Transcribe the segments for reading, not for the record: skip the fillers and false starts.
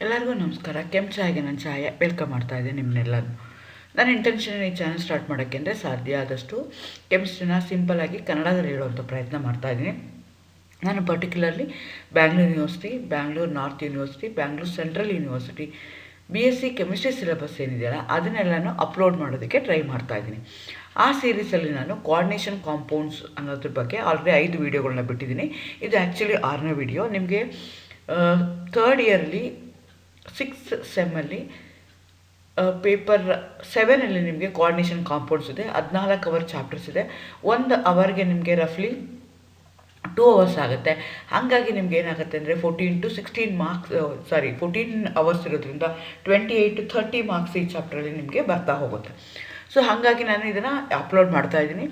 ಎಲ್ಲರಿಗೂ ನಮಸ್ಕಾರ. ಕೆಂಪು ಚಾಯ್ಗೆ ನಾನು ಚಾಯ ವೆಲ್ಕಮ್ ಮಾಡ್ತಾ ಇದ್ದೀನಿ ನಿಮ್ಮನ್ನೆಲ್ಲರೂ. ನನ್ನ ಇಂಟೆನ್ಷನ್ ಈ ಚಾನಲ್ ಸ್ಟಾರ್ಟ್ ಮಾಡೋಕ್ಕೆ ಅಂದರೆ ಸಾಧ್ಯ ಆದಷ್ಟು ಕೆಮಿಸ್ಟ್ರಿನ ಸಿಂಪಲ್ಲಾಗಿ ಕನ್ನಡದಲ್ಲಿ ಹೇಳುವಂಥ ಪ್ರಯತ್ನ ಮಾಡ್ತಾಯಿದ್ದೀನಿ. ನಾನು particularly Bangalore university, Bangalore north university, Bangalore central university BSc chemistry syllabus ಏನಿದೆಯಲ್ಲ ಅದನ್ನೆಲ್ಲನೂ ಅಪ್ಲೋಡ್ ಮಾಡೋದಕ್ಕೆ ಟ್ರೈ ಮಾಡ್ತಾಯಿದ್ದೀನಿ. ಆ ಸೀರೀಸಲ್ಲಿ ನಾನು ಕೋಆರ್ಡಿನೇಷನ್ ಕಾಂಪೌಂಡ್ಸ್ ಅನ್ನೋದ್ರ ಬಗ್ಗೆ ಆಲ್ರೆಡಿ 5 ವೀಡಿಯೋಗಳನ್ನ ಬಿಟ್ಟಿದ್ದೀನಿ. ಇದು ಆ್ಯಕ್ಚುಲಿ 6ನೇ ವೀಡಿಯೋ. ನಿಮಗೆ ಥರ್ಡ್ ಇಯರ್ಲಿ 6th ಸೆಮ್ಮಲ್ಲಿ ಪೇಪರ್ 7ಅಲ್ಲಿ ನಿಮಗೆ ಕೋಆರ್ಡಿನೇಷನ್ ಕಾಂಪೌಂಡ್ಸ್ ಇದೆ. 14 ಅವರ್ ಚಾಪ್ಟರ್ಸ್ ಇದೆ. 1 ಅವರ್ಗೆ ನಿಮಗೆ ರಫ್ಲಿ 2 ಅವರ್ಸ್ ಆಗುತ್ತೆ. ಹಾಗಾಗಿ ನಿಮ್ಗೆ ಏನಾಗುತ್ತೆ ಅಂದರೆ 14 to 16 ಮಾರ್ಕ್ಸ್ 14 ಅವರ್ಸ್ ಇರೋದ್ರಿಂದ 28 to 30 ಮಾರ್ಕ್ಸ್ ಈ ಚಾಪ್ಟ್ರಲ್ಲಿ ನಿಮಗೆ ಬರ್ತಾ ಹೋಗುತ್ತೆ. ಸೊ ಹಾಗಾಗಿ ನಾನು ಇದನ್ನು ಅಪ್ಲೋಡ್ ಮಾಡ್ತಾ ಇದ್ದೀನಿ.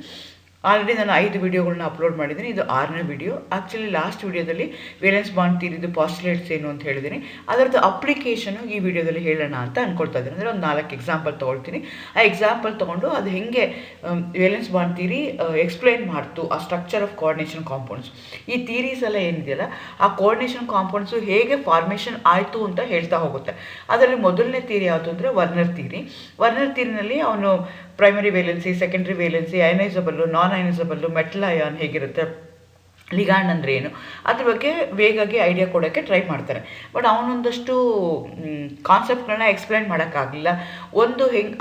ಆಲ್ರೆಡಿ ನಾನು 5 ವೀಡಿಯೋಗಳನ್ನ ಅಪ್ಲೋಡ್ ಮಾಡಿದ್ದೀನಿ. ಇದು 6ನೇ ವೀಡಿಯೋ. ಆ್ಯಕ್ಚುಲಿ ಲಾಸ್ಟ್ ವೀಡಿಯೋದಲ್ಲಿ ವೇಲೆನ್ಸ್ ಬಾಂಡ್ ಥಿಯರಿದು ಪಾಸ್ಟುಲೇಟ್ಸ್ ಏನು ಅಂತ ಹೇಳಿದ್ದೀನಿ. ಅದರದ್ದು ಅಪ್ಲಿಕೇಶನು ಈ ವಿಡಿಯೋದಲ್ಲಿ ಹೇಳೋಣ ಅಂತ ಅಂದ್ಕೊಳ್ತಾ ಇದ್ದೀನಿ. ಅಂದರೆ ಒಂದು 4 ಎಕ್ಸಾಂಪಲ್ ತೊಗೊಳ್ತೀನಿ. ಆ ಎಕ್ಸಾಂಪಲ್ ತೊಗೊಂಡು ಅದು ಹೇಗೆ ವೇಲೆನ್ಸ್ ಬಾಂಡ್ ಥಿಯರಿ ಎಕ್ಸ್ಪ್ಲೈನ್ ಮಾಡ್ತು ಆ ಸ್ಟ್ರಕ್ಚರ್ ಆಫ್ ಕೋಆರ್ಡಿನೇಷನ್ ಕಾಂಪೌಂಡ್ಸ್. ಈ ಥಿಯರೀಸ್ ಎಲ್ಲ ಏನಿದೆಯಲ್ಲ ಆ ಕೋಆರ್ಡಿನೇಷನ್ ಕಾಂಪೌಂಡ್ಸು ಹೇಗೆ ಫಾರ್ಮೇಷನ್ ಆಯಿತು ಅಂತ ಹೇಳ್ತಾ ಹೋಗುತ್ತೆ. ಅದರಲ್ಲಿ ಮೊದಲನೇ ಥಿಯರಿ ಯಾವುದು ಅಂದರೆ ವರ್ನರ್ ಥಿಯರಿ. ವರ್ನರ್ ಥಿಯರಿನಲ್ಲಿ ಅವನು primary valency, secondary valency, ionisable, non ionisable, metal ion ಹೇಗಿರುತ್ತೆ, ಲಿಗಾಂಡ್ ಅಂದರೆ ಏನು, ಅದ್ರ ಬಗ್ಗೆ ವೇಗಾಗಿ ಐಡಿಯಾ ಕೊಡೋಕ್ಕೆ ಟ್ರೈ ಮಾಡ್ತಾರೆ. ಬಟ್ ಅವನೊಂದಷ್ಟು ಕಾನ್ಸೆಪ್ಟ್ಗಳನ್ನ ಎಕ್ಸ್ಪ್ಲೈನ್ ಮಾಡೋಕ್ಕಾಗಲಿಲ್ಲ.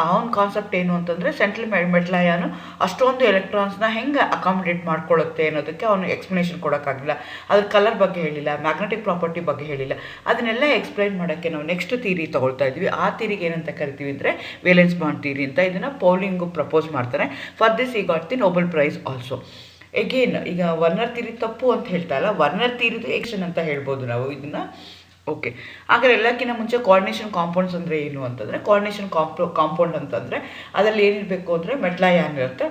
ಅವನ ಕಾನ್ಸೆಪ್ಟ್ ಏನು ಅಂತಂದರೆ ಸೆಂಟ್ರಲ್ ಮೆಟಲ್ ಅಯಾನು ಅಷ್ಟೊಂದು ಎಲೆಕ್ಟ್ರಾನ್ಸ್ನ ಹೆಂಗೆ ಅಕಾಮಿಡೇಟ್ ಮಾಡ್ಕೊಳ್ಳುತ್ತೆ ಅನ್ನೋದಕ್ಕೆ ಅವನು ಎಕ್ಸ್ಪ್ಲನೇಷನ್ ಕೊಡೋಕ್ಕಾಗಲಿಲ್ಲ. ಅದ್ರ ಕಲರ್ ಬಗ್ಗೆ ಹೇಳಿಲ್ಲ, ಮ್ಯಾಗ್ನೆಟಿಕ್ ಪ್ರಾಪರ್ಟಿ ಬಗ್ಗೆ ಹೇಳಿಲ್ಲ. ಅದನ್ನೆಲ್ಲ ಎಕ್ಸ್ಪ್ಲೈನ್ ಮಾಡೋಕ್ಕೆ ನಾವು ನೆಕ್ಸ್ಟ್ ಥಿಯರಿ ತೊಗೊಳ್ತಾ ಇದ್ವಿ. ಆ ಥಿಯರಿಗೆ ಏನಂತ ಕರಿತೀವಿ ಅಂದರೆ ವೇಲೆನ್ಸ್ ಬಾಂಡ್ ಥಿಯರಿ ಅಂತ. ಇದನ್ನು ಪೌಲಿಂಗು ಪ್ರಪೋಸ್ ಮಾಡ್ತಾರೆ. ಫಾರ್ ದಿಸ್ ಈ got the Nobel prize also. Again ಈಗ ವರ್ನರ್ ಥಿಯರಿ ತಪ್ಪು ಅಂತ ಹೇಳ್ತಾ ಇಲ್ಲ, ವರ್ನರ್ ಥಿಯರಿದು ಎಕ್ಷನ್ ಅಂತ ಹೇಳ್ಬೋದು ನಾವು ಇದನ್ನು. ಓಕೆ, ಹಾಗಾದ್ರೆ ಎಲ್ಲಕ್ಕಿಂತ ಮುಂಚೆ ಕೋಆರ್ಡಿನೇಷನ್ ಕಾಂಪೌಂಡ್ಸ್ ಅಂದರೆ ಏನು ಅಂತಂದರೆ, ಕೋಆರ್ಡಿನೇಷನ್ ಕಾಂಪೌಂಡ್ ಅಂತಂದರೆ ಅದರಲ್ಲಿ ಏನಿರಬೇಕು ಅಂದರೆ ಮೆಟಲ್ ಅಯಾನ್ ಇರುತ್ತೆ,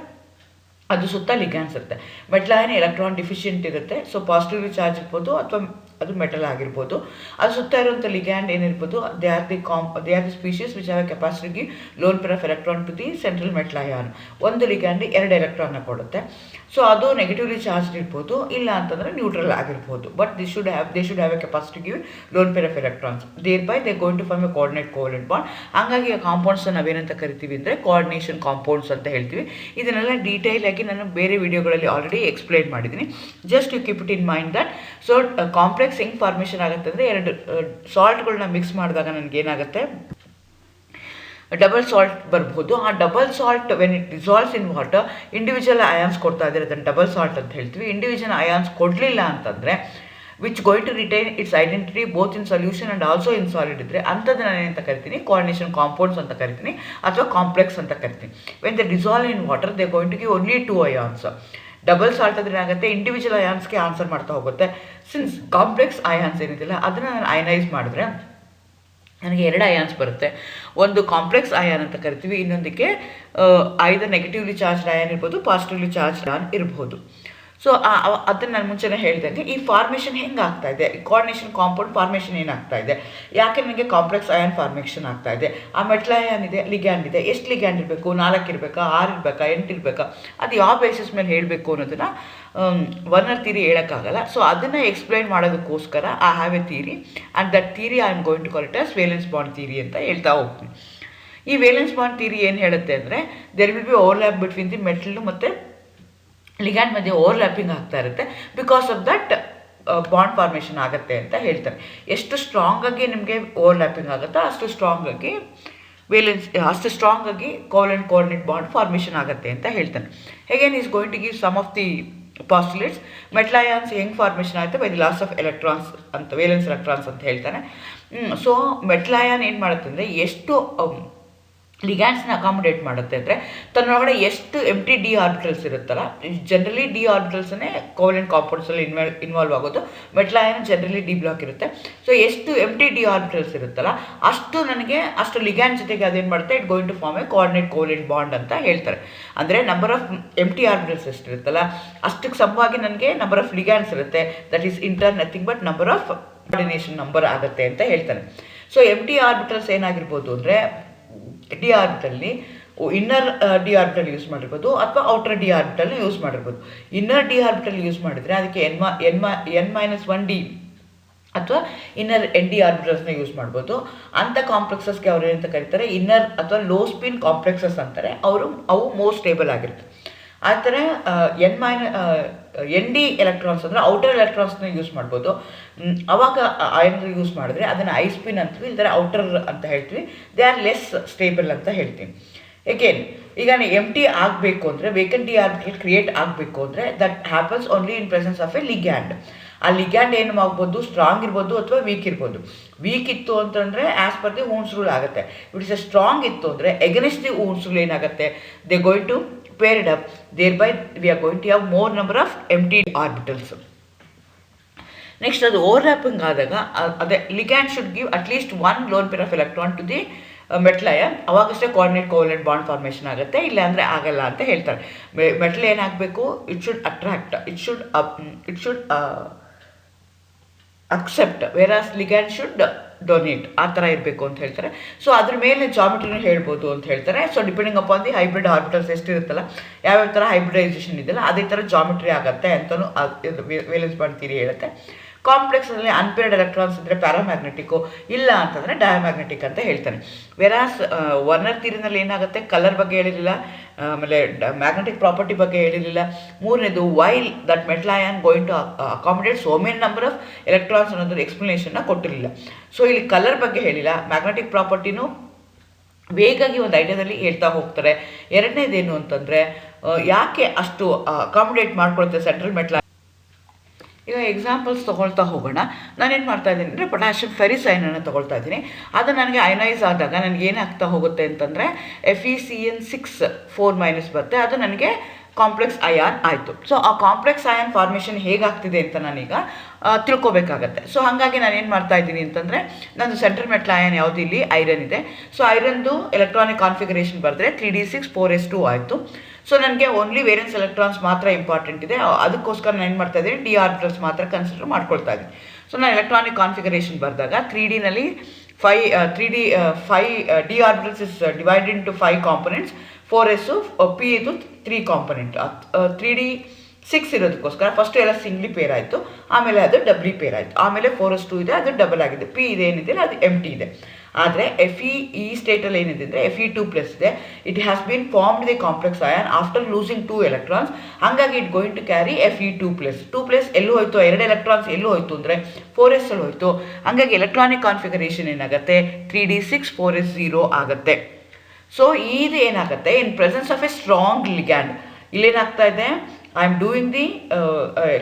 ಅದು ಸುತ್ತ ಲಿಗ್ಯಾಂಡ್ಸ್ ಇರುತ್ತೆ. ಮೆಟಲ್ ಅಯಾನ್ ಎಲೆಕ್ಟ್ರಾನ್ ಡಿಫಿಷಿಯೆಂಟ್ ಇರುತ್ತೆ. ಸೊ ಪಾಸಿಟಿವ್ಲಿ ಚಾರ್ಜ್ ಇರ್ಬೋದು ಅಥವಾ ಅದು ಮೆಟಲ್ ಆಗಿರ್ಬೋದು. ಅದು ಸುತ್ತ ಇರುವಂಥ ಲಿಗ್ಯಾಂಡ್ ಏನಿರ್ಬೋದು they are the species which have capacity lone pair of electron to the central metal ion. ಒಂದು ಲಿಗ್ಯಾಂಡ್ 2 ಎಲೆಕ್ಟ್ರಾನ್ನ ಕೊಡುತ್ತೆ. ಸೊ ಅದು ನೆಗೆಟಿವ್ಲಿ ಚಾರ್ಜ್ ಇರ್ಬೋದು, ಇಲ್ಲ ಅಂತಂದರೆ ನ್ಯೂಟ್ರಲ್ ಆಗಿರ್ಬೋದು. But they should have a capacity give lone pair of electrons. Thereby they going to form a coordinate covalent bond. ಹಾಗಾಗಿ ಆ ಕಾಂಪೌಂಡ್ಸ್ ನಾವೇನಂತ ಕರಿತೀವಿ ಅಂದರೆ ಕೋಆರ್ಡಿನೇಷನ್ ಕಾಂಪೌಂಡ್ಸ್ ಅಂತ ಹೇಳ್ತೀವಿ. ಇದನ್ನೆಲ್ಲ ಡೀಟೇಲ್ ಆಗಿ ನಾನು ಬೇರೆ ವಿಡಿಯೋಗಳಲ್ಲಿ ಆಲ್ರೆಡಿ ಎಕ್ಸ್ಪ್ಲೈನ್ ಮಾಡಿದ್ದೀನಿ. Just you keep it in mind that. So complex ಹೆಂಗೆ ಫಾರ್ಮೇಷನ್ ಆಗುತ್ತೆ ಅಂದರೆ 2 ಸಾಲ್ಟ್ಗಳನ್ನ ಮಿಕ್ಸ್ ಮಾಡಿದಾಗ ನನಗೇನಾಗುತ್ತೆ, ಡಬಲ್ ಸಾಲ್ಟ್ ಬರ್ಬೋದು. ಆ double salt when it dissolves in water individual ions ಕೊಡ್ತಾ ಇದ್ದಾರೆ, ಅದನ್ನು ಡಬಲ್ ಸಾಲ್ಟ್ ಅಂತ ಹೇಳ್ತೀವಿ. ಇಂಡಿವಿಜುವಲ್ ಅಯಾನ್ಸ್ ಕೊಡಲಿಲ್ಲ ಅಂತಂದರೆ which going to retain its identity both in solution and also in solid ಇದ್ದರೆ ಅಂಥದ್ದು ನಾನು ಏನಂತ ಕರಿತೀನಿ, ಕೋಆರ್ಡಿನೇಷನ್ ಕಾಂಪೌಂಡ್ಸ್ ಅಂತ ಕರಿತೀನಿ ಅಥವಾ ಕಾಂಪ್ಲೆಕ್ಸ್ ಅಂತ ಕರಿತೀನಿ. When the dissolve in water they going to give only 2 ions. Double salt ಆದರೆ ಏನಾಗುತ್ತೆ, ಇಂಡಿವಿಜುವಲ್ ಅಯಾನ್ಸ್ಗೆ ಆನ್ಸರ್ ಮಾಡ್ತಾ ಹೋಗುತ್ತೆ. ಸಿನ್ಸ್ ಕಾಂಪ್ಲೆಕ್ಸ್ ಅಯಾನ್ಸ್ ಏನಿದೆಯಲ್ಲ ಅದನ್ನು ನಾನು ಅಯನೈಸ್ ಮಾಡಿದ್ರೆ ನನಗೆ 2 ಅಯಾನ್ಸ್ ಬರುತ್ತೆ. ಒಂದು ಕಾಂಪ್ಲೆಕ್ಸ್ ಅಯಾನ್ ಅಂತ ಕರಿತೀವಿ, ಇನ್ನೊಂದಕ್ಕೆ ಐದರ್ ನೆಗೆಟಿವ್ಲಿ ಚಾರ್ಜ್ಡ್ ಅಯಾನ್ ಇರ್ಬೋದು, ಪಾಸಿಟಿವ್ಲಿ ಚಾರ್ಜ್ಡ್ ಅಯಾನ್ ಇರ್ಬೋದು. ಸೊ ಅದನ್ನು ನಾನು ಮುಂಚೆನೇ ಹೇಳಿದಂಗೆ ಈ ಫಾರ್ಮೇಷನ್ ಹೆಂಗೆ ಆಗ್ತಾ ಇದೆ, ಕೋಆರ್ಡಿನೇಷನ್ ಕಾಂಪೌಂಡ್ ಫಾರ್ಮೇಷನ್ ಏನಾಗ್ತಾ ಇದೆ, ಯಾಕೆ ನನಗೆ ಕಾಂಪ್ಲೆಕ್ಸ್ ಅಯಾನ್ ಫಾರ್ಮೇಷನ್ ಆಗ್ತಾ ಇದೆ. ಆ ಮೆಟಲ್ ಅಯಾನ್ ಇದೆ, ಲಿಗ್ಯಾಂಡ್ ಇದೆ, ಎಷ್ಟು ಲಿಗ್ಯಾಂಡ್ ಇರಬೇಕು, 4 ಇರಬೇಕಾ, 6 ಇರಬೇಕಾ, 8 ಇರಬೇಕಾ, ಅದು ಯಾವ ಬೇಸಿಸ್ ಮೇಲೆ ಹೇಳಬೇಕು ಅನ್ನೋದನ್ನು ವರ್ನರ್ ಥಿಯರಿ ಹೇಳೋಕ್ಕಾಗಲ್ಲ. ಸೊ ಅದನ್ನು ಎಕ್ಸ್ಪ್ಲೈನ್ ಮಾಡೋದಕ್ಕೋಸ್ಕರ I have a theory and that theory I am going to call it as valence bond theory ಅಂತ ಹೇಳ್ತಾ ಹೋಗ್ತೀನಿ. ಈ ವೇಲೆನ್ಸ್ ಬಾಂಡ್ ಥಿಯರಿ ಏನು ಹೇಳುತ್ತೆ ಅಂದರೆ there will be overlap between the metal ಮತ್ತು ಲಿಗ್ಯಾಂಡ್ ಮಧ್ಯೆ ಓವರ್ಲ್ಯಾಪಿಂಗ್ ಆಗ್ತಾ ಇರುತ್ತೆ. Because of that bond formation ಆಗುತ್ತೆ ಅಂತ ಹೇಳ್ತಾರೆ. ಎಷ್ಟು ಸ್ಟ್ರಾಂಗಾಗಿ ನಿಮಗೆ ಓವರ್ಲ್ಯಾಪಿಂಗ್ ಆಗುತ್ತೋ ಅಷ್ಟು ಸ್ಟ್ರಾಂಗಾಗಿ ಕೋಆರ್ಡಿನೇಟ್ ಬಾಂಡ್ ಫಾರ್ಮೇಷನ್ ಆಗುತ್ತೆ ಅಂತ ಹೇಳ್ತಾನೆ. He again is going to give some of the postulates. Metal ions ಹೆಂಗೆ ಫಾರ್ಮೇಷನ್ ಆಗುತ್ತೆ by the loss of electrons ಅಂತ, ವೇಲೆನ್ಸ್ ಎಲೆಕ್ಟ್ರಾನ್ಸ್ ಅಂತ ಹೇಳ್ತಾನೆ. ಸೊ ಮೆಟಲ್ ಅಯಾನ್ ಏನು ಮಾಡುತ್ತೆ ಅಂದರೆ ಎಷ್ಟು ಲಿಗ್ಯಾಂಡ್ಸ್ನ ಅಕಾಮಿಡೇಟ್ ಮಾಡುತ್ತೆ ಅಂದರೆ ತನ್ನೊಳಗಡೆ ಎಷ್ಟು ಎಂಟಿ ಡಿ ಆರ್ಬಿಟಲ್ಸ್ ಇರುತ್ತಲ್ಲ, ಜನರಲಿ ಡಿ ಆರ್ಬಿಟಲ್ಸನ್ನೇ ಕೋವೆಲೆಂಟ್ ಕಾಂಪೌಂಡ್ಸಲ್ಲಿ ಇನ್ವಾಲ್ವ್ ಆಗೋದು. Metal ion generally D block ಇರುತ್ತೆ. ಸೊ ಎಷ್ಟು ಎಂಟಿ ಡಿ ಆರ್ಬಿಟಲ್ಸ್ ಇರುತ್ತಲ್ಲ ಅಷ್ಟು ಲಿಗ್ಯಾಂಡ್ ಜೊತೆಗೆ ಅದೇನು ಮಾಡುತ್ತೆ, it going to form a coordinate covalent bond ಅಂತ ಹೇಳ್ತಾರೆ. ಅಂದರೆ ನಂಬರ್ ಆಫ್ ಎಂಟಿ ಆರ್ಬಿಟಲ್ಸ್ ಎಷ್ಟಿರುತ್ತಲ್ಲ ಅಷ್ಟಕ್ಕೆ ಸಮವಾಗಿ ನನಗೆ ನಂಬರ್ ಆಫ್ ಲಿಗ್ಯಾಂಡ್ಸ್ ಇರುತ್ತೆ. That is inter nothing but number of coordination number ಆಗುತ್ತೆ ಅಂತ ಹೇಳ್ತಾನೆ. ಸೊ ಎಂಟಿ ಆರ್ಬಿಟಲ್ಸ್ ಏನಾಗಿರ್ಬೋದು ಅಂದರೆ ಡಿ ಆರ್ಬಿಟಲ್ಲಿ ಇನ್ನರ್ ಡಿ ಆರ್ಬಿಟಲ್ ಯೂಸ್ ಮಾಡಿರ್ಬೋದು ಅಥವಾ ಔಟರ್ ಡಿ ಆರ್ಬಿಟಲ್ನ ಯೂಸ್ ಮಾಡಿರ್ಬೋದು. ಇನ್ನರ್ ಡಿ ಆರ್ಬಿಟಲ್ ಯೂಸ್ ಮಾಡಿದರೆ ಅದಕ್ಕೆ N-1D ಅಥವಾ ಇನ್ನರ್ ಎನ್ ಡಿ ಆರ್ಬಿಟಲ್ಸ್ನ ಯೂಸ್ ಮಾಡ್ಬೋದು. ಅಂಥ ಕಾಂಪ್ಲೆಕ್ಸಸ್ಗೆ ಅವ್ರು ಏನಂತ ಕರೀತಾರೆ, ಇನ್ನರ್ ಅಥವಾ ಲೋ ಸ್ಪಿನ್ ಕಾಂಪ್ಲೆಕ್ಸಸ್ ಅಂತಾರೆ. ಅವು ಮೋಸ್ಟ್ ಸ್ಟೇಬಲ್ ಆಗಿರುತ್ತೆ. ಆ ಥರ ಎನ್ ಡಿ ಎಲೆಕ್ಟ್ರಾನ್ಸ್ ಅಂದರೆ ಔಟರ್ ಎಲೆಕ್ಟ್ರಾನ್ಸ್ನ ಯೂಸ್ ಮಾಡ್ಬೋದು. ಅವಾಗ ಅಯನ್ ಯೂಸ್ ಮಾಡಿದ್ರೆ ಅದನ್ನು ಐ ಸ್ಪಿನ್ ಅಂತೀವಿ, ಇಲ್ದರೆ ಔಟರ್ ಅಂತ ಹೇಳ್ತೀವಿ. ದೇ ಆರ್ ಲೆಸ್ ಸ್ಟೇಬಲ್ ಅಂತ ಹೇಳ್ತೀವಿ. ಎಗೇನ್ ಈಗ ಎಮ್ ಟಿ ಆಗಬೇಕು ಅಂದರೆ, ವೇಕೆಂಟ್ ಡಿ ಆರ್ಬಿಟಲ್ ಕ್ರಿಯೇಟ್ ಆಗಬೇಕು ಅಂದರೆ that happens only in presence of a ligand. ಆ ಲಿಗ್ಯಾಂಡ್ ಏನು ಆಗ್ಬೋದು, ಸ್ಟ್ರಾಂಗ್ ಇರ್ಬೋದು ಅಥವಾ ವೀಕ್ ಇರ್ಬೋದು. ವೀಕ್ ಇತ್ತು ಅಂತಂದರೆ as per the Hund's rule ಆಗುತ್ತೆ. ಇಟ್ ಇಸ್ ಎ ಸ್ಟ್ರಾಂಗ್ ಇತ್ತು ಅಂದರೆ ಎಗನೆಸ್ಟ್ ದಿ ಓನ್ಸ್ ರೂಲ್ ಏನಾಗುತ್ತೆ, they going to pair it up, thereby we are going to have more number of empty orbitals. Next, ಅದು overlapping ಆದಾಗ ಅದೇ ligand should give at least one lone pair of electron to the metal ion. ಅವಾಗಷ್ಟೇ coordinate covalent bond formation ಆಗುತ್ತೆ, ಇಲ್ಲಾಂದರೆ ಆಗಲ್ಲ ಅಂತ ಹೇಳ್ತಾರೆ. Metal ಏನಾಗಬೇಕು, it should attract, it should accept, whereas ligand should donate, ಆ ಥರ ಇರಬೇಕು ಅಂತ ಹೇಳ್ತಾರೆ. ಸೊ ಅದ್ರ ಮೇಲೆ ಜಾಮೆಟ್ರಿನೂ ಹೇಳ್ಬೋದು ಅಂತ ಹೇಳ್ತಾರೆ. So depending upon the hybrid orbitals ಎಷ್ಟಿರುತ್ತಲ್ಲ, ಯಾವ್ಯಾವ ಥರ ಹೈಬ್ರಿಡೈಸೇಷನ್ ಇದೆಯಲ್ಲ ಅದೇ ಥರ ಜಾಮೆಟ್ರಿ ಆಗುತ್ತೆ ಅಂತಲೂ ವೇಲೆನ್ಸ್ ಬಾಂಡ್ ಥಿಯರಿ ಹೇಳುತ್ತೆ. ಕಾಂಪ್ಲೆಕ್ಸಲ್ಲಿ ಅನ್ಪೇರ್ಡ್ ಎಲೆಕ್ಟ್ರಾನ್ಸ್ ಇದ್ದರೆ ಪ್ಯಾರಾಮ್ಯಾಗ್ನೆಟಿಕ್ಕು, ಇಲ್ಲ ಅಂತಂದರೆ ಡಯಾಮ್ಯಾಗ್ನೆಟಿಕ್ ಅಂತ ಹೇಳ್ತಾನೆ. ವೆರಾಸ್ ವರ್ನರ್ ಥಿಯರಿನಲ್ಲಿ ಏನಾಗುತ್ತೆ, ಕಲರ್ ಬಗ್ಗೆ ಹೇಳಿರಲಿಲ್ಲ, ಆಮೇಲೆ ಮ್ಯಾಗ್ನೆಟಿಕ್ ಪ್ರಾಪರ್ಟಿ ಬಗ್ಗೆ ಹೇಳಿರಲಿಲ್ಲ. ಮೂರನೇದು while that metal ion going to accommodate so many number of electrons ಅನ್ನೋದ್ರ ಎಕ್ಸ್ಪ್ಲನೇಷನ್ನ ಕೊಟ್ಟಿರಲಿಲ್ಲ. ಸೊ ಇಲ್ಲಿ ಕಲರ್ ಬಗ್ಗೆ ಹೇಳಿಲ್ಲ, ಮ್ಯಾಗ್ನೆಟಿಕ್ ಪ್ರಾಪರ್ಟಿನೂ ವೇಗಾಗಿ ಒಂದು ಐಡಿಯಾದಲ್ಲಿ ಹೇಳ್ತಾ ಹೋಗ್ತಾರೆ. ಎರಡನೇದೇನು ಅಂತಂದರೆ ಯಾಕೆ ಅಷ್ಟು ಅಕಾಮಿಡೇಟ್ ಮಾಡ್ಕೊಳುತ್ತೆ ಸೆಂಟ್ರಲ್ ಮೆಟಲ್. ಈಗ ಎಕ್ಸಾಂಪಲ್ಸ್ ತೊಗೊಳ್ತಾ ಹೋಗೋಣ. ನಾನೇನು ಮಾಡ್ತಾ ಇದ್ದೀನಿ ಅಂದರೆ ಪೊಟ್ಯಾಷಿಯಮ್ ಫೆರಿಸ್ ಅಯನನ್ನು ತೊಗೊಳ್ತಾ ಇದ್ದೀನಿ. ಅದು ನನಗೆ ಅಯನೈಸ್ ಆದಾಗ ನನಗೆ ಏನಾಗ್ತಾ ಹೋಗುತ್ತೆ ಅಂತಂದರೆ FeCN6 ಬರುತ್ತೆ. ಅದು ನನಗೆ ಕಾಂಪ್ಲೆಕ್ಸ್ ಅಯಾನ್ ಆಯಿತು. ಸೊ ಆ ಕಾಂಪ್ಲೆಕ್ಸ್ ಅಯಾನ್ ಫಾರ್ಮೇಷನ್ ಹೇಗಾಗ್ತಿದೆ ಅಂತ ನಾನೀಗ ತಿಳ್ಕೊಬೇಕಾಗತ್ತೆ. ಸೊ ಹಾಗಾಗಿ ನಾನು ಏನು ಮಾಡ್ತಾ ಇದ್ದೀನಿ ಅಂತಂದರೆ, ನಂದು ಸೆಂಟ್ರಲ್ ಮೆಟಲ್ ಅಯಾನ್ ಯಾವುದು, ಇಲ್ಲಿ ಐರನ್ ಇದೆ. ಸೊ ಐರನ್ದು ಎಲೆಕ್ಟ್ರಾನಿಕ್ ಕಾನ್ಫಿಗರೇಷನ್ ಬರೆದ್ರೆ 3d6 4s2 ಆಯಿತು. ಸೊ ನನಗೆ ಓನ್ಲಿ ವೇರೆನ್ಸ್ ಎಲೆಕ್ಟ್ರಾನ್ಸ್ ಮಾತ್ರ ಇಂಪಾರ್ಟೆಂಟ್ ಇದೆ. ಅದಕ್ಕೋಸ್ಕರ ನಾನು ಏನು ಮಾಡ್ತಾ ಇದ್ದೀನಿ, ಡಿ ಆರ್ಬಿಟಲ್ಸ್ ಮಾತ್ರ ಕನ್ಸಿಡರ್ ಮಾಡ್ಕೊಳ್ತಾ ಇದ್ದೀನಿ. ಸೊ ನಾನು ಎಲೆಕ್ಟ್ರಾನಿಕ್ ಕಾನ್ಫಿಗರೇಷನ್ ಬರೆದಾಗ 3Dನಲ್ಲಿ 5 D orbitals is divided into 5 components. 4s P ಇದು 3 ಕಾಂಪೊನೆಂಟ್. 3d6 ಇರೋದಕ್ಕೋಸ್ಕರ ಫಸ್ಟ್ ಎಲ್ಲ ಸಿಂಗ್ಲಿ ಪೇರ್ ಆಯಿತು, ಆಮೇಲೆ ಅದು ಡಬ್ಲಿ ಪೇರ್ ಆಯಿತು, ಆಮೇಲೆ 4s2 ಇದೆ, ಅದು ಡಬಲ್ ಆಗಿದೆ. ಪಿ ಇದೆ ಏನಿದೆ ಅದು ಎಂಟಿ ಇದೆ. ಆದರೆ ಈ ಸ್ಟೇಟಲ್ಲಿ ಏನಿದೆ ಅಂದರೆ Fe2+ ಇದೆ. It has been formed the complex ion after losing 2 electrons. ಹಾಗಾಗಿ it going to carry Fe2+. 2+ ಎಲ್ಲೂ ಹೋಯ್ತು, 2 ಎಲೆಕ್ಟ್ರಾನ್ಸ್ ಎಲ್ಲೂ ಹೋಯ್ತು ಅಂದರೆ 4s ಅಲ್ಲಿ ಹೋಯ್ತು. ಹಾಗಾಗಿ ಎಲೆಕ್ಟ್ರಾನಿಕ್ ಕಾನ್ಫಿಗರೇಷನ್ ಏನಾಗುತ್ತೆ, 3d6 4s0 ಆಗುತ್ತೆ. ಸೊ ಇದು ಏನಾಗುತ್ತೆ, in presence of a strong ligand, ಇಲ್ಲೇನಾಗ್ತಾ ಇದೆ, ಐ ಆಮ್ ಡೂಯಿಂಗ್ ದಿ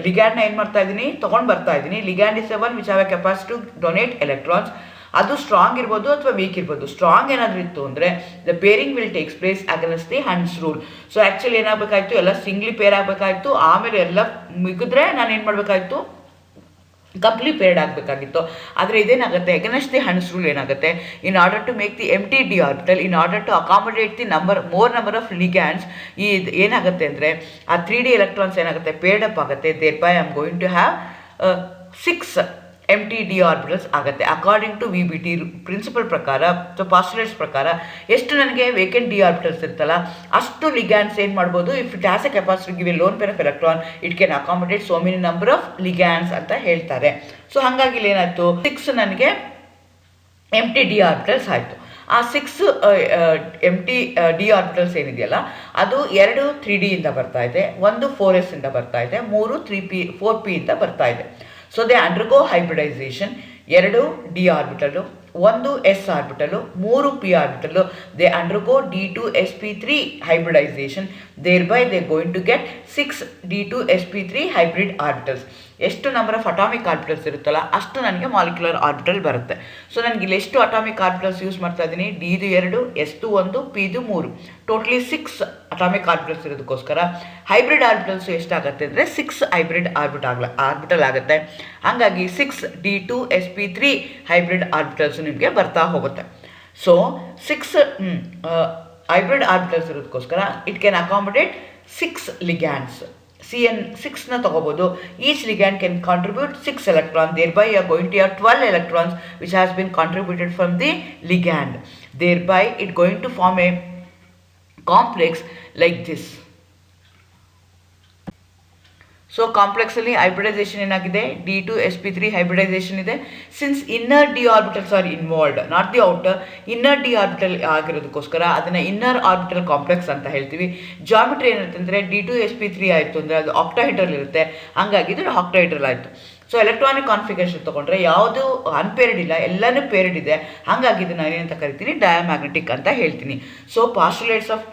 ಲಿಗ್ಯಾಂಡ್ನ ಏನು ಮಾಡ್ತಾ ಇದ್ದೀನಿ, ತೊಗೊಂಡು ಬರ್ತಾ ಇದ್ದೀನಿ. Ligand is a one which have a capacity to donate electrons. ಅದು ಸ್ಟ್ರಾಂಗ್ ಇರ್ಬೋದು ಅಥವಾ ವೀಕ್ ಇರ್ಬೋದು. ಸ್ಟ್ರಾಂಗ್ ಏನಾದರೂ ಇತ್ತು ಅಂದರೆ the pairing will takes place against the Hund's rule. So actually ಏನಾಗಬೇಕಾಯ್ತು, ಎಲ್ಲ ಸಿಂಗ್ಲಿ ಪೇರ್ ಆಗಬೇಕಾಯ್ತು, ಆಮೇಲೆ ಎಲ್ಲ ಮುಗಿದ್ರೆ ನಾನು ಏನು ಮಾಡಬೇಕಾಯ್ತು, ಕಂಪ್ಲೀಟ್ ಪೇರ್ಡ್ ಆಗಬೇಕಾಗಿತ್ತು. ಆದರೆ ಇದೇನಾಗುತ್ತೆ, ಅಗೇನ್ಸ್ಟ್ ದಿ ಹಂಡ್ಸ್ ರೂಲ್ ಏನಾಗುತ್ತೆ, in order to make the empty D orbital, in order to accommodate the more number of ligands, ಏನಾಗುತ್ತೆ ಅಂದರೆ ಆ 3D ಎಲೆಕ್ಟ್ರಾನ್ಸ್ ಏನಾಗುತ್ತೆ, ಪೇರ್ಡ್ ಅಪ್ ಆಗುತ್ತೆ. Thereby I am going to have 6 empty D orbitals ಆಗುತ್ತೆ. According to VBT principle ಪ್ರಕಾರ, so postulates ಪ್ರಕಾರ ಎಷ್ಟು ನನಗೆ ವೇಕೆಂಟ್ ಡಿ ಆರ್ಬಿಟಲ್ಸ್ ಇರ್ತಲ್ಲ ಅಷ್ಟು ಲಿಗ್ಯಾಂಡ್ಸ್ ಏನು ಮಾಡ್ಬೋದು, if it has A capacity give A loan pair of electron it can accommodate so many number of ligands ಅಂತ ಹೇಳ್ತಾರೆ. ಸೊ ಹಾಗಾಗಿ ಇಲ್ಲಿ ಏನಾಯಿತು, 6 ನನಗೆ ಎಂಟಿ ಡಿ ಆರ್ಬಿಟಲ್ಸ್ ಆಯಿತು. ಆ 6 ಎಂಟಿ ಡಿ ಆರ್ಬಿಟಲ್ಸ್ ಏನಿದೆಯಲ್ಲ ಅದು 2 3D ಇಂದ ಬರ್ತಾ ಇದೆ, ಒಂದು 4s ಇಂದ ಬರ್ತಾ ಇದೆ, 3 4p ಇಂದ ಬರ್ತಾ ಇದೆ. So they undergo hybridisation. 2 D orbital, 1 S orbital, 3 P orbital. They undergo D2sp3 hybridisation. Thereby they going to get 6 D2sp3 hybrid orbitals. ಎಷ್ಟು ನಂಬರ್ ಆಫ್ ಅಟಾಮಿಕ್ ಆರ್ಬಿಟಲ್ಸ್ ಇರುತ್ತಲ್ಲ ಅಷ್ಟು ನನಗೆ ಮಾಲಿಕ್ಯುಲರ್ ಆರ್ಬಿಟಲ್ ಬರುತ್ತೆ. ಸೊ ನನಗೆ ಇಲ್ಲಿ ಎಷ್ಟು ಅಟಾಮಿಕ್ ಆರ್ಬಿಟಲ್ಸ್ ಯೂಸ್ ಮಾಡ್ತಾ ಇದ್ದೀನಿ, ಡಿದು 2, ಎಸ್ದು 1, ಪಿದು 3, ಟೋಟಲಿ 6 ಅಟಾಮಿಕ್ ಆರ್ಬಿಟಲ್ಸ್ ಇರೋದಕ್ಕೋಸ್ಕರ ಹೈಬ್ರಿಡ್ ಆರ್ಬಿಟಲ್ಸ್ ಎಷ್ಟಾಗುತ್ತೆ ಅಂದರೆ 6 ಹೈಬ್ರಿಡ್ ಆರ್ಬಿಟಲ್ ಆಗುತ್ತೆ. ಹಾಗಾಗಿ 6 D2sp3 ಹೈಬ್ರಿಡ್ ಆರ್ಬಿಟಲ್ಸ್ ನಿಮಗೆ ಬರ್ತಾ ಹೋಗುತ್ತೆ. ಸೊ 6 ಹೈಬ್ರಿಡ್ ಆರ್ಬಿಟಲ್ಸ್ ಇರೋದಕ್ಕೋಸ್ಕರ ಇಟ್ ಕ್ಯಾನ್ ಅಕಾಮಡೇಟ್ 6 ಲಿಗ್ಯಾಂಡ್ಸ್. CN6ನ ತಗೋಬೋದು. Each ligand can contribute 6 electrons. Thereby you are going to have 12 electrons which has been contributed from the ligand. Thereby it going to form a complex like this. So ಕಾಂಪ್ಲೆಕ್ಸಲ್ಲಿ hybridisation ಏನಾಗಿದೆ, D2sp3 hybridisation ಇದೆ. Since inner D orbitals are involved, not the outer, inner d orbital ಆಗಿರೋದಕ್ಕೋಸ್ಕರ ಅದನ್ನು inner orbital complex ಅಂತ ಹೇಳ್ತೀವಿ. Geometry ಏನಂತಂದರೆ D2sp3 ಆಯಿತು ಅಂದರೆ ಅದು ಆಕ್ಟಾಹೆಡ್ರಲ್ ಇರುತ್ತೆ, ಹಂಗಾಗಿ ಇದು ಆಕ್ಟಾಹೆಡ್ರಲ್ ಆಯಿತು. ಸೊ ಎಲೆಕ್ಟ್ರಾನಿಕ್ ಕಾನ್ಫಿಗರೇಷನ್ ತೊಗೊಂಡ್ರೆ ಯಾವುದು ಅನ್ಪೇರ್ಡ್ ಇಲ್ಲ, ಎಲ್ಲನೂ ಪೇರ್ಡ್ ಇದೆ, ಹಾಗಾಗಿ ಇದನ್ನು ಏನಂತ ಕರಿತೀನಿ, ಡಯಾಮ್ಯಾಗ್ನೆಟಿಕ್ ಅಂತ ಹೇಳ್ತೀನಿ. So postulates of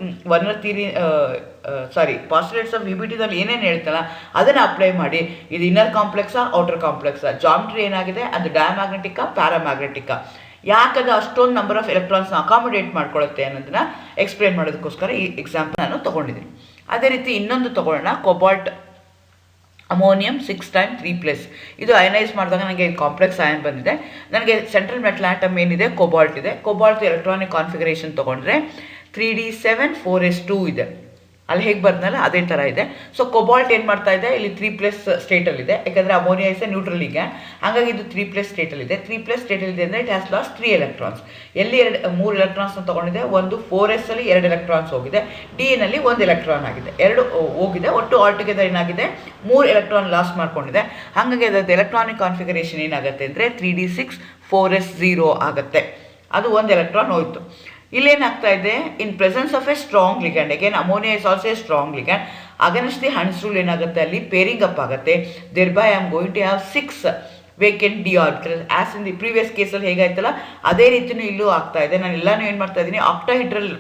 postulates of VBT-ದಲ್ಲಿ ಏನೇನು ಹೇಳ್ತಲ್ಲ ಅದನ್ನು ಅಪ್ಲೈ ಮಾಡಿ ಇದು ಇನ್ನರ್ ಕಾಂಪ್ಲೆಕ್ಸಾ ಔಟರ್ ಕಾಂಪ್ಲೆಕ್ಸಾ, ಜಾಮಿಟ್ರಿ ಏನಾಗಿದೆ ಅದು ಡಯಾಮ್ಯಾಗ್ನೆಟಿಕ್ಕಾ ಪ್ಯಾರಾಮ್ಯಾಗ್ನೆಟಿಕ್ಕಾ, ಯಾಕದು ಅಷ್ಟೊಂದು ನಂಬರ್ ಆಫ್ ಎಲೆಕ್ಟ್ರಾನ್ಸ್ನ ಅಕಾಮಿಡೇಟ್ ಮಾಡ್ಕೊಳ್ಳುತ್ತೆ ಅನ್ನೋದನ್ನ ಎಕ್ಸ್ಪ್ಲೇನ್ ಮಾಡೋದಕ್ಕೋಸ್ಕರ ಈ ಎಕ್ಸಾಂಪಲ್ ನಾನು ತೊಗೊಂಡಿದ್ದೀನಿ. ಅದೇ ರೀತಿ ಇನ್ನೊಂದು ತೊಗೊಳ್ಳೋಣ, ಕೊಬಾಲ್ಟ್ ಅಮೋನಿಯಂ 6 3+. ಇದು ಅಯನೈಸ್ ಮಾಡಿದಾಗ ನನಗೆ ಕಾಂಪ್ಲೆಕ್ಸ್ ಅಯನ್ ಬಂದಿದೆ. ನನಗೆ ಸೆಂಟ್ರಲ್ ಮೆಟಲ್ ಆಟಮ್ ಏನಿದೆ, ಕೊಬಾಲ್ಟ್ ಇದೆ. ಕೊಬಾಲ್ಟ್ ಎಲೆಕ್ಟ್ರಾನಿಕ್ ಕಾನ್ಫಿಗರೇಷನ್ ತೊಗೊಂಡ್ರೆ 3d7 4s2 ಇದೆ. ಅಲ್ಲಿ ಹೇಗೆ ಬರ್ದನಲ್ಲ ಅದೇ ಥರ ಇದೆ. ಸೊ ಕೊಬಾಲ್ಟ್ ಏನು ಮಾಡ್ತಾ ಇದೆ, ಇಲ್ಲಿ 3+ ಸ್ಟೇಟಲ್ಲಿದೆ, ಯಾಕಂದರೆ ammonia is A neutral ligand, ಹಾಗಾಗಿ ಇದು 3+ ಸ್ಟೇಟಲ್ಲಿದೆ. 3+ ಸ್ಟೇಟಲ್ಲಿದೆ ಅಂದರೆ ಇಟ್ ಹ್ಯಾಸ್ ಲಾಸ್ಟ್ 3 ಎಲೆಕ್ಟ್ರಾನ್ಸ್. ಎಲ್ಲಿ 3 ಎಲೆಕ್ಟ್ರಾನ್ಸ್ನ ತೊಗೊಂಡಿದೆ, ಒಂದು 4s ಅಲ್ಲಿ 2 ಎಲೆಕ್ಟ್ರಾನ್ಸ್ ಹೋಗಿದೆ, D-ನಲ್ಲಿ 1 ಎಲೆಕ್ಟ್ರಾನ್ ಆಗಿದೆ, 2 ಹೋಗಿದೆ, ಒಟ್ಟು ಆಲ್ಟುಗೆದರ್ ಏನಾಗಿದೆ 3 ಎಲೆಕ್ಟ್ರಾನ್ ಲಾಸ್ ಮಾಡ್ಕೊಂಡಿದೆ. ಹಾಗಾಗಿ ಅದರದ್ದು ಎಲೆಕ್ಟ್ರಾನಿಕ್ ಕಾನ್ಫಿಗರೇಷನ್ ಏನಾಗುತ್ತೆ ಅಂದರೆ 3d6 4s0 ಆಗುತ್ತೆ, ಅದು 1 ಎಲೆಕ್ಟ್ರಾನ್ ಹೋಯಿತು. ಇಲ್ಲೇನಾಗ್ತಾ ಇದೆ, in presence of a strong ligand, again ammonia is also a strong ligand, against the Hund's rule ಏನಾಗುತ್ತೆ, ಅಲ್ಲಿ ಪೇರಿಂಗ್ ಅಪ್ ಆಗುತ್ತೆ. Thereby I am going to have 6 vacant d orbital. As in the previous ಕೇಸಲ್ಲಿ ಹೇಗಾಯ್ತಲ್ಲ ಅದೇ ರೀತಿಯೂ ಇಲ್ಲೂ ಆಗ್ತಾ ಇದೆ. ನಾನು ಎಲ್ಲನೂ ಏನು ಮಾಡ್ತಾ ಇದ್ದೀನಿ, ಆಕ್ಟಾಹೆಡ್ರಲ್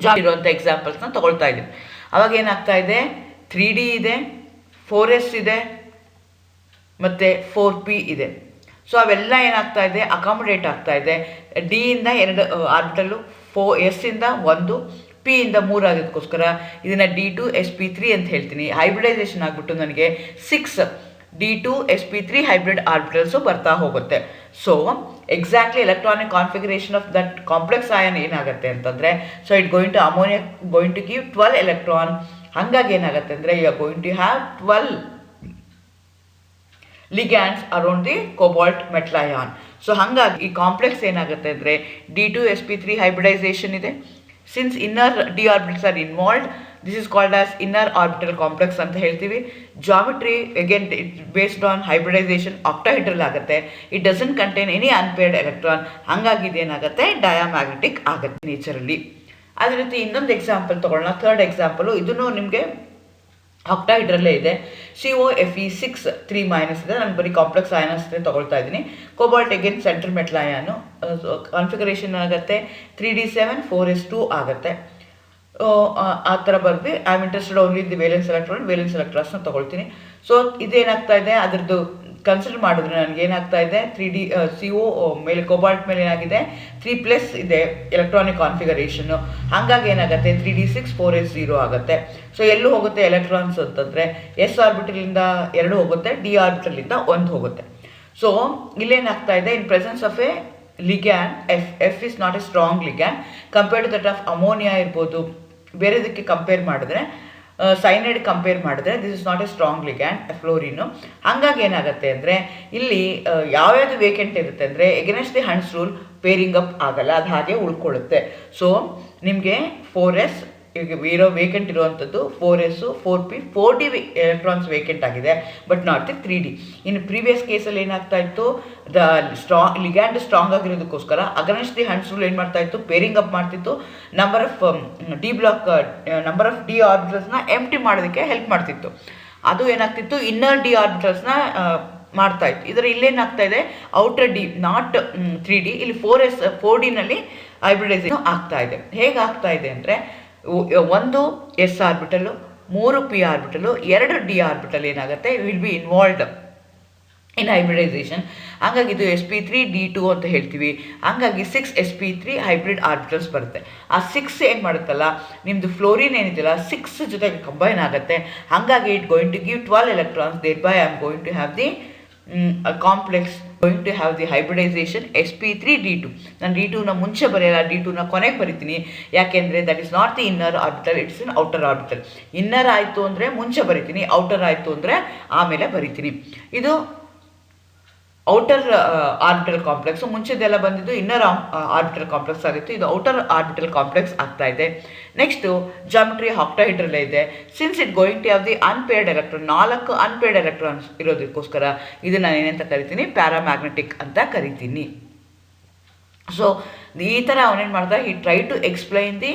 ಜಾಮ್ ಇರುವಂಥ ಎಕ್ಸಾಂಪಲ್ಸ್ನ ತೊಗೊಳ್ತಾ ಇದ್ದೀನಿ. ಅವಾಗ ಏನಾಗ್ತಾ ಇದೆ, 3D ಇದೆ, 4s ಇದೆ ಮತ್ತು 4p ಇದೆ. ಸೊ ಅವೆಲ್ಲ ಏನಾಗ್ತಾ ಇದೆ, ಅಕಾಮಿಡೇಟ್ ಆಗ್ತಾ ಇದೆ. D-ಇಂದ 2 ಆರ್ಬಿಟಲ್ಲು, S-ಇಂದ 1, P-ಇಂದ 3 ಆಗೋದಕ್ಕೋಸ್ಕರ ಇದನ್ನು D2sp3 ಅಂತ ಹೇಳ್ತೀನಿ. ಹೈಬ್ರಿಡೈಸೇಷನ್ ಆಗಿಬಿಟ್ಟು ನನಗೆ 6 D2sp3 ಹೈಬ್ರಿಡ್ ಆರ್ಬಿಟಲ್ಸು ಬರ್ತಾ ಹೋಗುತ್ತೆ. So exactly electronic configuration of that complex ion ಏನಾಗುತ್ತೆ ಅಂತಂದರೆ, so it going to ammonia going to give 12 electron. ಹಾಗಾಗಿ ಏನಾಗುತ್ತೆ ಅಂದರೆ you are going to have 12 ligands around the cobalt metal ion. So ಹಾಗಾಗಿ ಈ complex ಏನಾಗುತ್ತೆ ಅಂದರೆ D2sp3 ಹೈಬ್ರಿಡೈಸೇಷನ್ ಇದೆ. Since inner D orbitals are involved, this is called as inner orbital complex ಅಂತ ಹೇಳ್ತೀವಿ. Geometry again it based on hybridisation octahedral ಆಗುತ್ತೆ. It doesn't contain any unpaired electron, ಹಾಗಾಗಿ ಇದೇನಾಗುತ್ತೆ diamagnetic ಆಗುತ್ತೆ ನೇಚರಲ್ಲಿ. ಅದೇ ರೀತಿ ಇನ್ನೊಂದು ಎಕ್ಸಾಂಪಲ್ ತೊಗೊಳ್ಳೋಣ, ಥರ್ಡ್ ಎಕ್ಸಾಂಪಲು. ಇದನ್ನು ನಿಮಗೆ ಆಕ್ಟಾಹೆಡ್ರಲ್ಲೇ ಇದೆ. COFe6 3- ಇದೆ. ನಾನು ಬರೀ ಕಾಂಪ್ಲೆಕ್ಸ್ ಅಯಾನ್ಸ್ ತೊಗೊಳ್ತಾ ಇದ್ದೀನಿ. Cobalt again central metal ion, configuration ಆಗುತ್ತೆ 3d7 4s2 ಆಗುತ್ತೆ. ಆ ಥರ ಬರ್ದು I am interested only the valence ಎಲೆಕ್ಟ್ರಾನ್ಸ್ನ ತೊಗೊಳ್ತೀನಿ. ಸೊ ಇದೇನಾಗ್ತಾ ಇದೆ, ಅದರದ್ದು ಕನ್ಸಿಡರ್ ಮಾಡಿದ್ರೆ ನನಗೆ ಏನಾಗ್ತಾ ಇದೆ, 3D CO ಮೇಲೆ ಕೋಬಾಲ್ಟ್ ಮೇಲೆ ಏನಾಗಿದೆ 3+ ಇದೆ ಎಲೆಕ್ಟ್ರಾನಿಕ್ ಕಾನ್ಫಿಗರೇಷನ್ನು, ಹಾಗಾಗಿ ಏನಾಗುತ್ತೆ 3d6 4s0 ಆಗುತ್ತೆ. ಸೊ ಎಲ್ಲೂ ಹೋಗುತ್ತೆ ಎಲೆಕ್ಟ್ರಾನ್ಸ್ ಅಂತಂದರೆ S ಆರ್ಬಿಟಲಿಂದ 2 ಹೋಗುತ್ತೆ, D ಆರ್ಬಿಟಲಿಂದ 1 ಹೋಗುತ್ತೆ. ಸೊ ಇಲ್ಲೇನಾಗ್ತಾ ಇದೆ, in presence of a ligand F is not a strong ligand compared to that of ammonia ಇರ್ಬೋದು, ಬೇರೆದಕ್ಕೆ ಕಂಪೇರ್ ಮಾಡಿದ್ರೆ ಸೈನೈಡ್ ಕಂಪೇರ್ ಮಾಡಿದ್ರೆ this is not a strong ligand fluorine. ಹಾಗಾಗಿ ಏನಾಗುತ್ತೆ ಅಂದರೆ ಇಲ್ಲಿ ಯಾವ್ಯಾವುದು ವೇಕೆಂಟ್ ಇರುತ್ತೆ ಅಂದರೆ against the Hund's rule pairing up ಆಗಲ್ಲ, ಅದು ಹಾಗೆ ಉಳ್ಕೊಳ್ಳುತ್ತೆ. ಸೊ ನಿಮಗೆ 4s ಈಗ ಇರೋ ವೇಕೆಂಟ್ ಇರುವಂಥದ್ದು 4s 4p 4d electrons vacant ಆಗಿದೆ, ಬಟ್ ನಾಟ್ ದಿ 3d. ಇನ್ನು ಪ್ರೀವಿಯಸ್ ಕೇಸಲ್ಲಿ ಏನಾಗ್ತಾ ಇತ್ತು, ದ ಲಿಗ್ಯಾಂಡ್ ಸ್ಟ್ರಾಂಗ್ ಆಗಿರೋದಕ್ಕೋಸ್ಕರ ಅಗೇನ್ಸ್ಟ್ ದಿ ಹಂಡ್ಸ್ ರೂಲ್ ಏನು ಮಾಡ್ತಾ ಇತ್ತು, ಪೇರಿಂಗ್ ಅಪ್ ಮಾಡ್ತಿತ್ತು, ನಂಬರ್ ಆಫ್ ಡಿ ಆರ್ಬಿಟಲ್ಸ್ನ ಎಂಪ್ಟಿ ಮಾಡೋದಕ್ಕೆ ಹೆಲ್ಪ್ ಮಾಡ್ತಿತ್ತು. ಅದು ಏನಾಗ್ತಿತ್ತು, ಇನ್ನರ್ ಡಿ ಆರ್ಬಿಟಲ್ಸ್ನ ಮಾಡ್ತಾ ಇತ್ತು. ಇದರ ಇಲ್ಲೇನಾಗ್ತಾ ಇದೆ, ಔಟರ್ ಡಿ ನಾಟ್ 3d, ಇಲ್ಲಿ 4d ಹೈಬ್ರಿಡೈಸೇಷನ್ ಆಗ್ತಾ ಇದೆ. ಹೇಗೆ ಆಗ್ತಾ ಇದೆ ಅಂದರೆ 1 S orbital, 3 P orbital, 2 D orbital ಏನಾಗುತ್ತೆ will be involved in hybridisation. ಹಾಗಾಗಿ ಇದು sp3d2 ಅಂತ ಹೇಳ್ತೀವಿ. ಹಾಗಾಗಿ 6 sp3 ಹೈಬ್ರಿಡ್ ಆರ್ಬಿಟಲ್ಸ್ ಬರುತ್ತೆ. ಆ 6 ಏನು ಮಾಡುತ್ತಲ್ಲ, ನಿಮ್ಮದು ಫ್ಲೋರಿನ್ ಏನಿದೆಯಲ್ಲ 6 ಜೊತೆಗೆ ಕಂಬೈನ್ ಆಗುತ್ತೆ. ಹಾಗಾಗಿ it going to give 12 electrons. Thereby I am going to have the complex going to have the hybridisation sp3d2. ನಾನು d2ನ ಮುಂಚೆ ಬರೆಯಲ್ಲ, d2ನ ಕೊನೆಗೆ ಬರಿತೀನಿ. ಯಾಕೆಂದರೆ that is not the inner orbital, it's in outer orbital. Inner ಆಯಿತು ಅಂದರೆ ಮುಂಚೆ ಬರಿತೀನಿ, ಔಟರ್ ಆಯಿತು ಅಂದರೆ ಆಮೇಲೆ ಬರಿತೀನಿ. ಇದು ಔಟರ್ ಆರ್ಬಿಟಲ್ ಕಾಂಪ್ಲೆಕ್ಸ್. ಮುಂಚೆದೆಲ್ಲ ಬಂದಿದ್ದು ಇನ್ನರ್ ಆರ್ಬಿಟಲ್ ಕಾಂಪ್ಲೆಕ್ಸ್ ಆಗಿತ್ತು, ಇದು ಔಟರ್ ಆರ್ಬಿಟಲ್ ಕಾಂಪ್ಲೆಕ್ಸ್ ಆಗ್ತಾ ಇದೆ. ನೆಕ್ಸ್ಟು ಜಾಮೆಟ್ರಿ ಆಕ್ಟಾಹೆಡ್ರಲ್ ಇದೆ. Since it going to have the unpaired electron, 4 unpaired electrons ಇರೋದಕ್ಕೋಸ್ಕರ ಇದನ್ನು ಏನಂತ ಕರಿತೀನಿ, ಪ್ಯಾರಾಮ್ಯಾಗ್ನೆಟಿಕ್ ಅಂತ ಕರಿತೀನಿ. ಸೊ ಈ ಥರ ಅವನೇನು ಮಾಡ್ದ, he try to explain the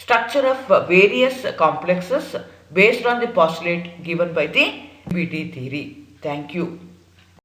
structure of various complexes based on the postulate given by the VBT theory. Thank you.